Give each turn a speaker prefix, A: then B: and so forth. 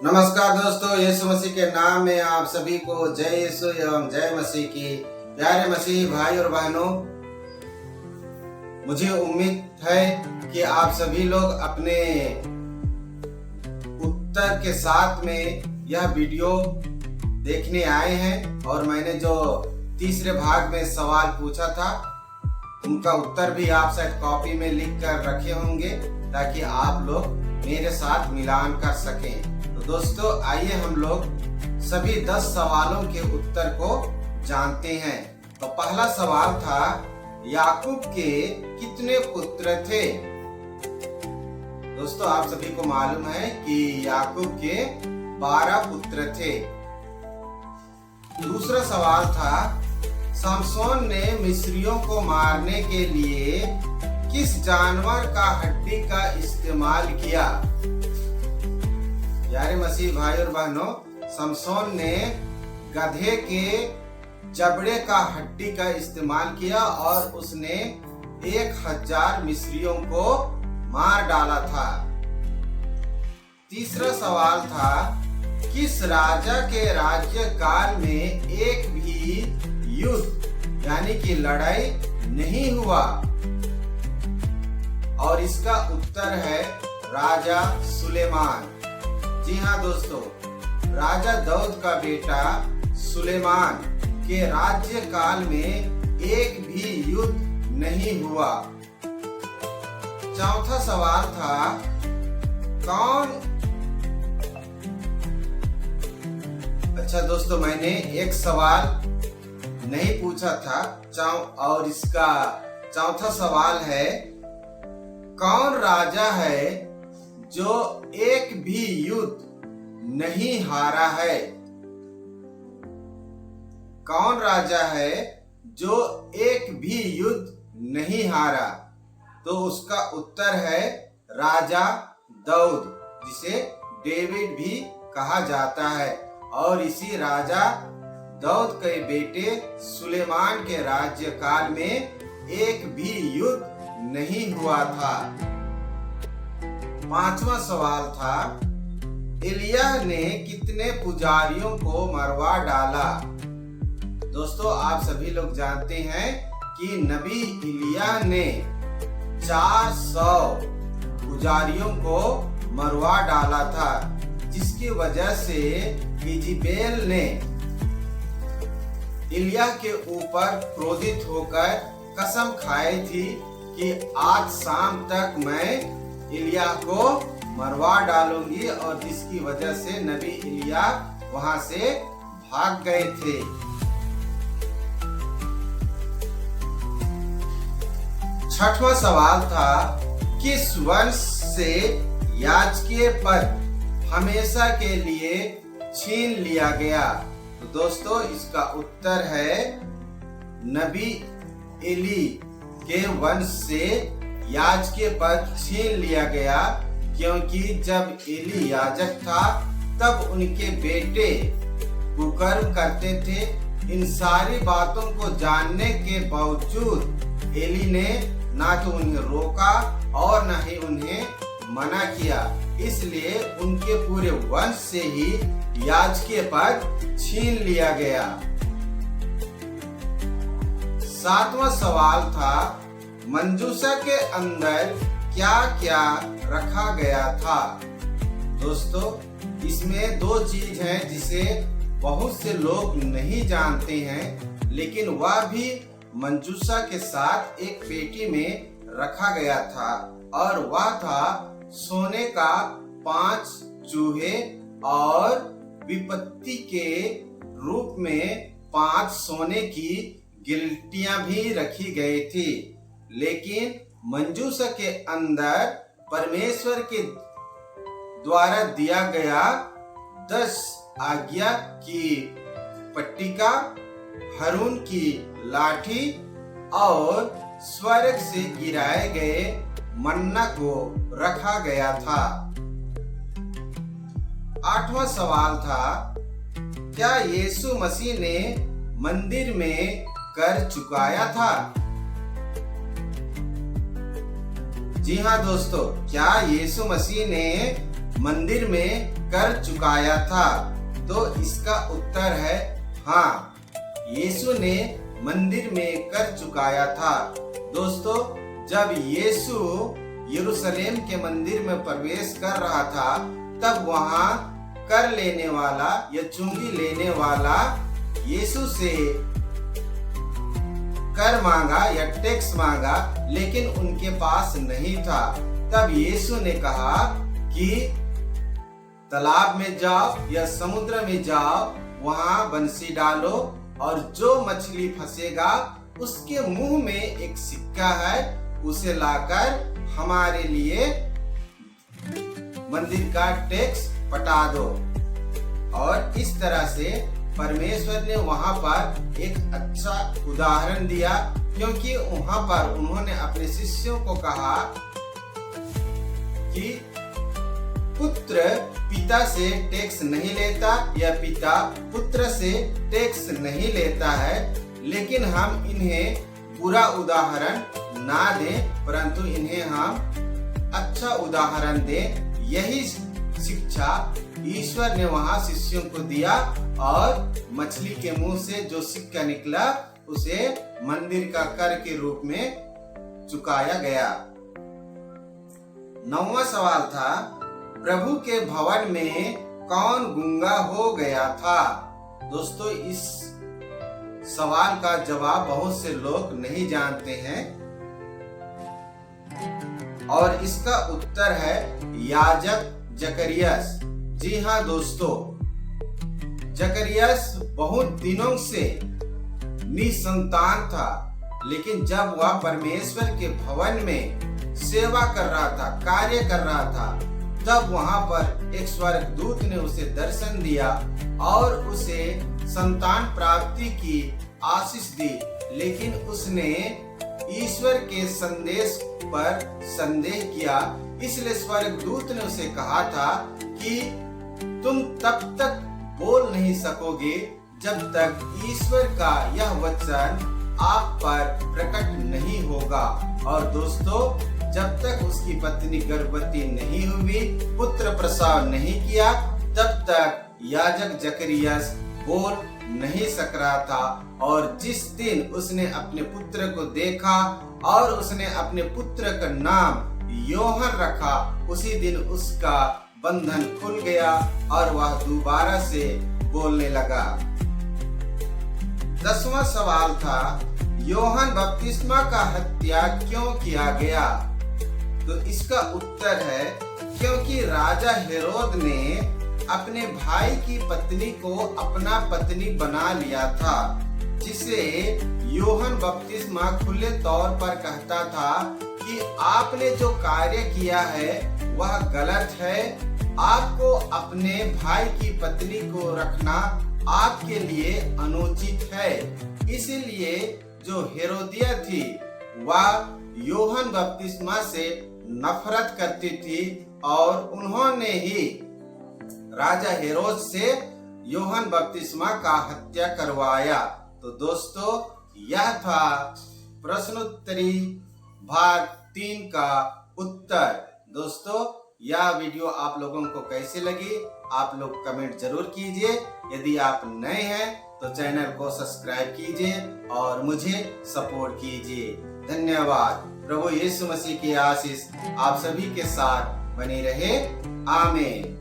A: नमस्कार दोस्तों, यीशु मसीह के नाम में आप सभी को जय यीशु एवं जय मसीह की। प्यारे मसीह भाई और बहनों, मुझे उम्मीद है कि आप सभी लोग अपने उत्तर के साथ में यह वीडियो देखने आए हैं और मैंने जो तीसरे भाग में सवाल पूछा था उनका उत्तर भी आप शायद कॉपी में लिख कर रखे होंगे ताकि आप लोग मेरे साथ मिलान कर सकें। तो दोस्तों, आइए हम लोग सभी 10 सवालों के उत्तर को जानते हैं। तो पहला सवाल था, याकूब के कितने पुत्र थे? दोस्तों, आप सभी को मालूम है कि याकूब के 12 पुत्र थे। दूसरा सवाल था, समसोन ने मिस्रियों को मारने के लिए किस जानवर का हड्डी का इस्तेमाल किया? प्यारे मसीह भाई और बहनों, समसोन ने गधे के जबड़े का हड्डी का इस्तेमाल किया और उसने 1000 मिस्रियों को मार डाला था। तीसरा सवाल था, किस राजा के राज्य काल में एक भी युद्ध यानी कि लड़ाई नहीं हुआ? और इसका उत्तर है राजा सुलेमान। जी हाँ दोस्तों, राजा दाऊद का बेटा सुलेमान के राज्य काल में एक भी युद्ध नहीं हुआ। चौथा सवाल था, अच्छा दोस्तों, मैंने एक सवाल नहीं पूछा था और इसका चौथा सवाल है, कौन राजा है जो एक भी युद्ध नहीं हारा है? कौन राजा है जो एक भी युद्ध नहीं हारा? तो उसका उत्तर है राजा दाऊद, जिसे डेविड भी कहा जाता है। और इसी राजा दाऊद के बेटे सुलेमान के राज्य काल में एक भी युद्ध नहीं हुआ था। पांचवा सवाल था, एलिय्याह ने कितने पुजारियों को मरवा डाला? दोस्तों, आप सभी लोग जानते हैं कि नबी एलिय्याह ने 400 पुजारियों को मरवा डाला था, जिसकी वजह से इजेबेल ने एलिय्याह के ऊपर क्रोधित होकर कसम खाई थी कि आज शाम तक मैं एलिय्याह को मरवा डालूंगी, और जिसकी वजह से नबी एलिय्याह वहां से भाग गए थे। छठवां सवाल था, किस वंश से याजकीय पद हमेशा के लिए छीन लिया गया? तो दोस्तों, इसका उत्तर है नबी एली के वंश से याजकीय पद छीन लिया गया, क्योंकि जब एली याजक था तब उनके बेटे कुकर्म करते थे। इन सारी बातों को जानने के बावजूद एली ने ना तो उन्हें रोका और न ही उन्हें मना किया, इसलिए उनके पूरे वंश से ही याजकीय पद छीन लिया गया। सातवां सवाल था, मंजूषा के अंदर क्या क्या रखा गया था? दोस्तों, इसमें 2 चीज हैं जिसे बहुत से लोग नहीं जानते हैं, लेकिन वह भी मंजूषा के साथ एक पेटी में रखा गया था, और वह था सोने का 5 चूहे और विपत्ति के रूप में 5 सोने की गिलटियां भी रखी गई थी। लेकिन मंजूषा के अंदर परमेश्वर के द्वारा दिया गया 10 आज्ञा की पट्टिका, हारून की लाठी और स्वर्ग से गिराए गए मन्ना को रखा गया था। 8वां सवाल था, क्या यीशु मसीह ने मंदिर में कर चुकाया था? जी हाँ दोस्तों, क्या यीशु मसीह ने मंदिर में कर चुकाया था? तो इसका उत्तर है हाँ, यीशु ने मंदिर में कर चुकाया था। दोस्तों, जब यीशु यरूशलेम के मंदिर में प्रवेश कर रहा था, तब वहाँ कर लेने वाला या चुंगी लेने वाला यीशु से कर मांगा या टैक्स मांगा, लेकिन उनके पास नहीं था। तब यीशु ने कहा कि तालाब में जाओ या समुद्र में जाओ, वहां बंसी डालो और जो मछली फंसेगा उसके मुंह में एक सिक्का है, उसे लाकर हमारे लिए मंदिर का टैक्स पटा दो। और इस तरह से परमेश्वर ने वहां पर एक अच्छा उदाहरण दिया, क्योंकि वहां पर उन्होंने अपने शिष्यों को कहा कि पुत्र पिता से टैक्स नहीं लेता या पिता पुत्र से टैक्स नहीं लेता है, लेकिन हम इन्हें बुरा उदाहरण ना दें, परंतु इन्हें हम अच्छा उदाहरण दें। यही शिक्षा ईश्वर ने वहां शिष्यों को दिया और मछली के मुंह से जो सिक्का निकला उसे मंदिर का कर के रूप में चुकाया गया। 9वां सवाल था, प्रभु के भवन में कौन गूंगा हो गया था? दोस्तों, इस सवाल का जवाब बहुत से लोग नहीं जानते हैं और इसका उत्तर है याजक जकरियस। जी हाँ दोस्तों, जकरियस बहुत दिनों से निसंतान था, लेकिन जब वह परमेश्वर के भवन में सेवा कर रहा था, कार्य कर रहा था, तब वहां पर एक स्वर्गदूत ने उसे दर्शन दिया और उसे संतान प्राप्ति की आशीष दी, लेकिन उसने ईश्वर के संदेश पर संदेह किया। इसलिए स्वर्गदूत ने उसे कहा था कि तुम तब तक बोल नहीं सकोगे जब तक ईश्वर का यह वचन आप पर प्रकट नहीं होगा। और दोस्तों, जब तक उसकी पत्नी गर्भवती नहीं हुई, पुत्र प्रसव नहीं किया, तब तक याजक जकरियस बोल नहीं सक रहा था। और जिस दिन उसने अपने पुत्र को देखा और उसने अपने पुत्र का नाम योहन रखा, उसी दिन उसका बंधन खुल गया और वह दोबारा से बोलने लगा। 10वां सवाल था, योहन बपतिस्मा का हत्या क्यों किया गया? तो इसका उत्तर है क्योंकि राजा हेरोद ने अपने भाई की पत्नी को अपना पत्नी बना लिया था, जिसे योहन बपतिस्मा खुले तौर पर कहता था कि आपने जो कार्य किया है वह गलत है। आपको अपने भाई की पत्नी को रखना आपके लिए अनुचित है। इसीलिए जो हेरोदिया थी वह योहन बपतिस्मा से नफरत करती थी और उन्होंने ही राजा हेरोद से योहन बपतिस्मा का हत्या करवाया। तो दोस्तों, यह था प्रश्नोत्तरी भाग 3 का उत्तर। दोस्तों, यह वीडियो आप लोगों को कैसे लगी आप लोग कमेंट जरूर कीजिए। यदि आप नए हैं तो चैनल को सब्सक्राइब कीजिए और मुझे सपोर्ट कीजिए। धन्यवाद। प्रभु यीशु मसीह की आशीष आप सभी के साथ बनी रहे। आमीन।